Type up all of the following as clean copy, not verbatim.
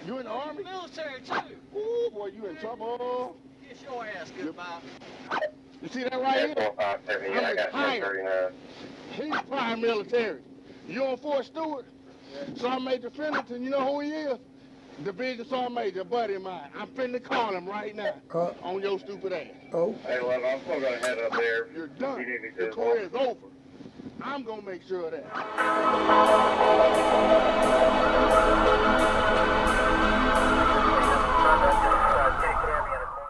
You in the Army? Military too. Ooh, boy, you in trouble. Get your ass goodbye. You see that right here? I'm retired. He's prime military. You on Fort Stewart? Sergeant Major Fennerton, you know who he is? Division Sergeant Major, a buddy of mine. I'm finna call him right now on your stupid ass. Oh. Hey, well, I'm still gonna head up there. You're done. Your career is over. I'm gonna make sure of that.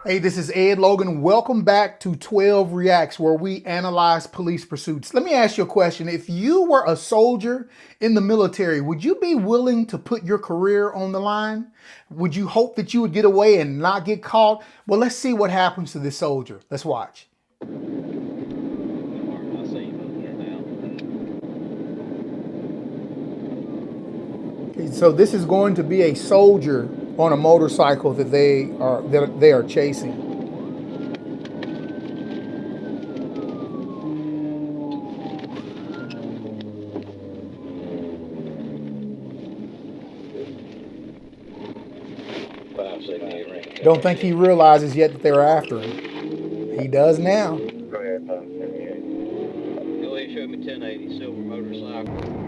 Hey, this is Ed Logan. Welcome back to 12 Reacts, where we analyze police pursuits. Let me ask you a question. If you were a soldier in the military, would you be willing to put your career on the line? Would you hope that you would get away and not get caught? Well, let's see what happens to this soldier. Let's watch. Okay, so this is going to be a soldier on a motorcycle that they are chasing. Don't think he realizes yet that they were after him. He does now. Go ahead, 1080. Go ahead and show me 1080 silver motorcycle.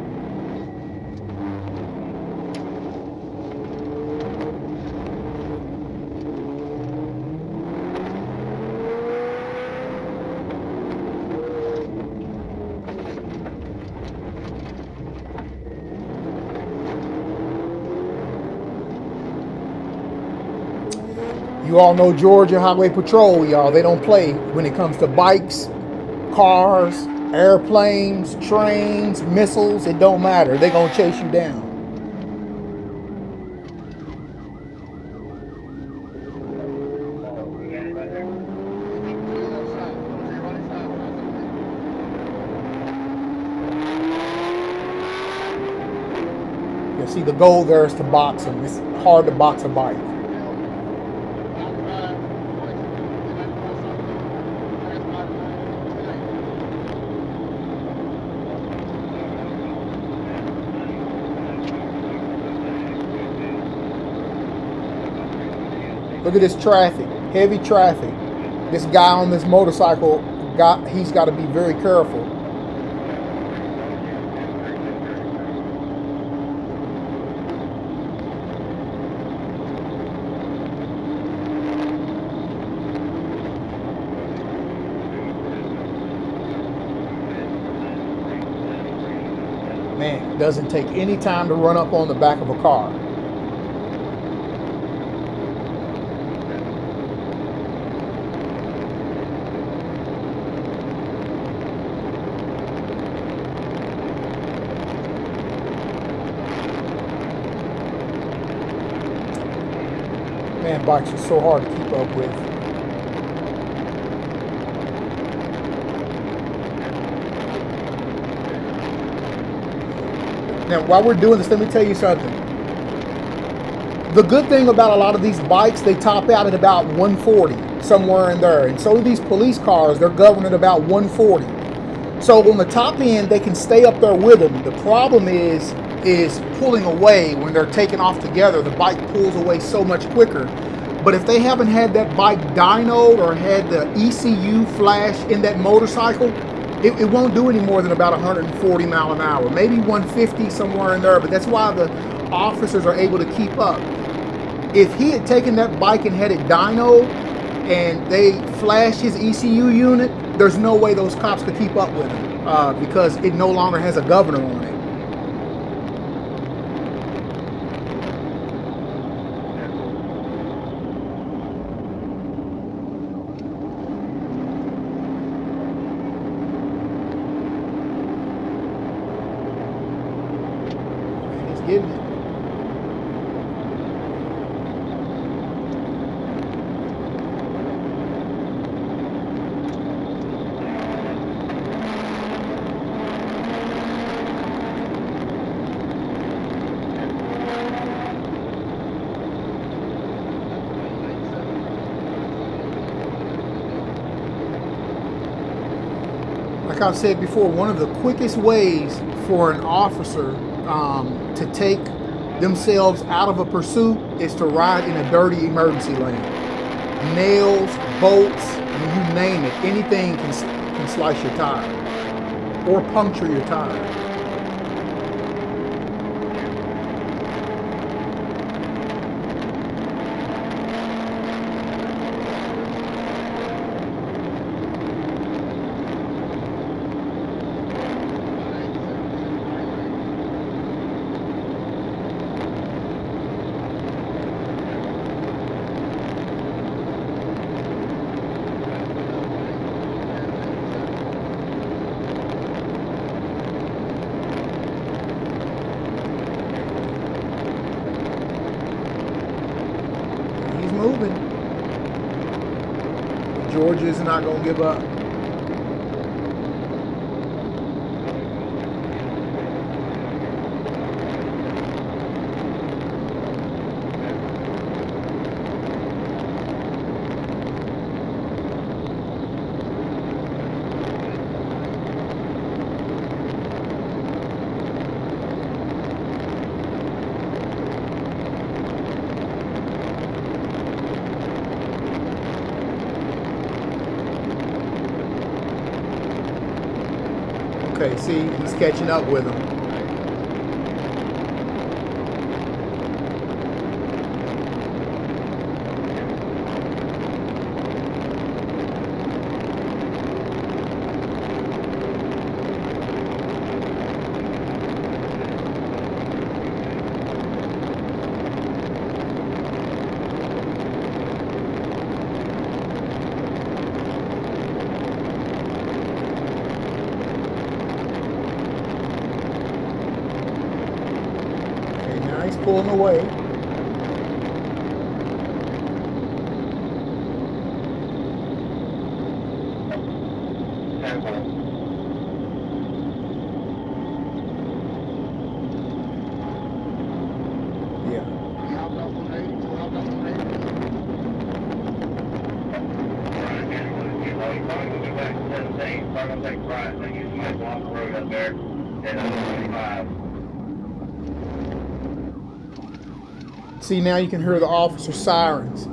You all know Georgia Highway Patrol, y'all. They don't play when it comes to bikes, cars, airplanes, trains, missiles. It don't matter. They're going to chase you down. You see, the goal there is to box them. It's hard to box a bike. Look at this traffic, heavy traffic. This guy on this motorcycle, he's got to be very careful. Man, it doesn't take any time to run up on the back of a car. Man, bikes are so hard to keep up with. Now, while we're doing this, let me tell you something. The good thing about a lot of these bikes, they top out at about 140, somewhere in there. And so do these police cars, they're governed at about 140. So on the top end, they can stay up there with them. The problem is pulling away. When they're taken off together, the bike pulls away so much quicker. But if they haven't had that bike dynoed or had the ECU flash in that motorcycle, it won't do any more than about 140 miles an hour, maybe 150, somewhere in there. But that's why the officers are able to keep up. If he had taken that bike and had it dynoed and they flashed his ECU unit, there's no way those cops could keep up with him because it no longer has a governor on it. Getting it. Like I've said before, one of the quickest ways for an officer to take themselves out of a pursuit is to ride in a dirty emergency lane. Nails, bolts, you name it, anything can slice your tire or puncture your tire. Moving. Georgia is not going to give up. Okay, see, he's catching up with him. He's pulling away. Yeah. See, now you can hear the officer sirens.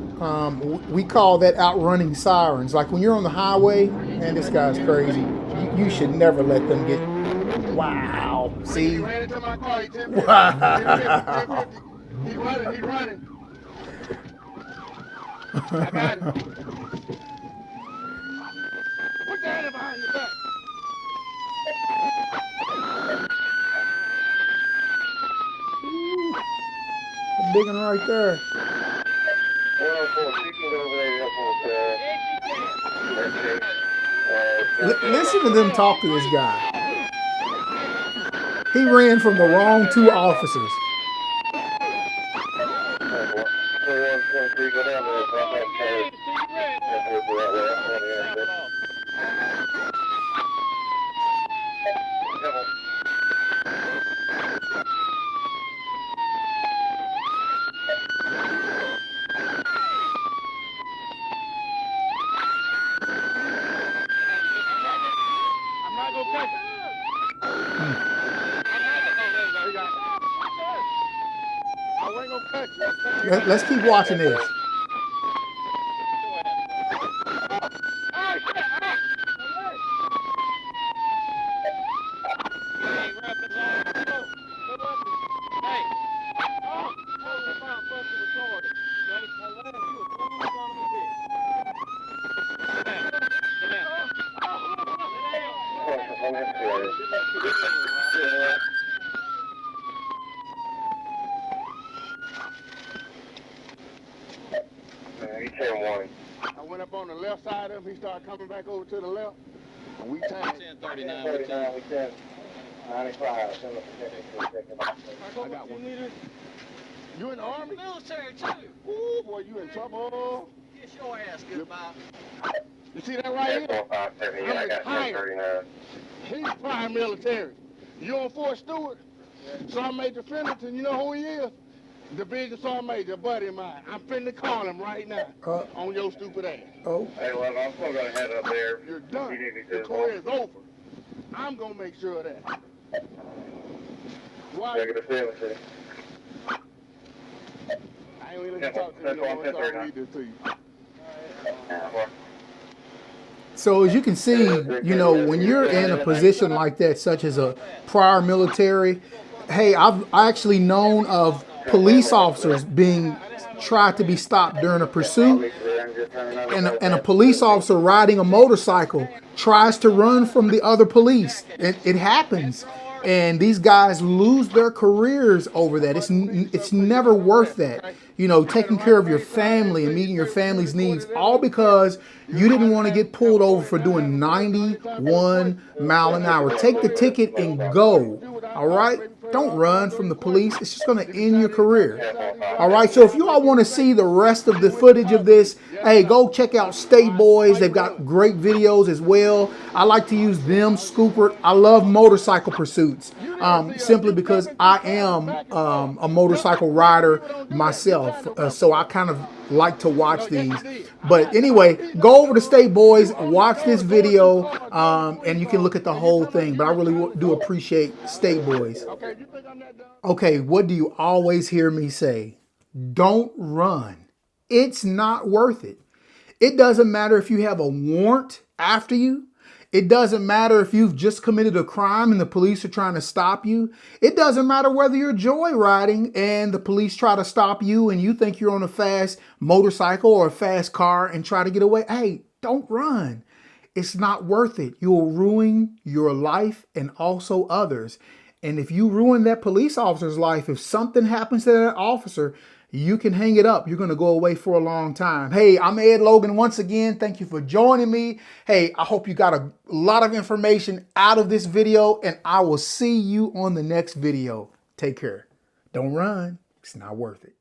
We call that outrunning sirens. Like when you're on the highway, man, this guy's crazy. You should never let them get. Wow. See? He ran into my car. Wow. He's running. I got him. Put the hand behind your back. A big one right there. 104, Listen to them talk to this guy. He ran from the wrong two officers. Let's keep watching this. I went up on the left side of him. He started coming back over to the left. And we tagged. 1039, 95. I got one. You in the Army? Military too. Ooh, boy, you in trouble. Get your ass goodbye. You see that right here? I'm retired. He's prime military. You on Fort Stewart? Sergeant Major Fennerton, you know who he is? Division Sergeant Major, a buddy of mine. I'm finna call him right now on your stupid ass. Oh. Hey, well, I'm still going to head up there. You're done. Your career is over. I'm going to make sure of that. Why? Negative 7. I ain't gonna let you talk to me no more, so I don't read this to you. So as you can see, you know, when you're in a position like that, such as a prior military, hey, I've actually known of police officers being tried to be stopped during a pursuit, and a police officer riding a motorcycle tries to run from the other police. It happens. And these guys lose their careers over that. It's never worth that. You know, taking care of your family and meeting your family's needs, all because you didn't want to get pulled over for doing 91 mile an hour. Take the ticket and go. All right? Don't run from the police. It's just going to end your career. All right? So if you all want to see the rest of the footage of this, hey, go check out State Boys. They've got great videos as well. I like to use them, Scooper. I love motorcycle pursuits simply because I am a motorcycle rider myself. So I kind of like to watch these. But anyway, go over to State Boys, watch this video, and you can look at the whole thing. But I really do appreciate State Boys. Okay, what do you always hear me say? Don't run. It's not worth it. It doesn't matter if you have a warrant after you. It doesn't matter if you've just committed a crime and the police are trying to stop you. It doesn't matter whether you're joyriding and the police try to stop you and you think you're on a fast motorcycle or a fast car and try to get away. Hey, don't run. It's not worth it. You'll ruin your life and also others. And if you ruin that police officer's life, if something happens to that officer, you can hang it up. You're going to go away for a long time. Hey, I'm Ed Logan once again. Thank you for joining me. Hey, I hope you got a lot of information out of this video, and I will see you on the next video. Take care. Don't run. It's not worth it.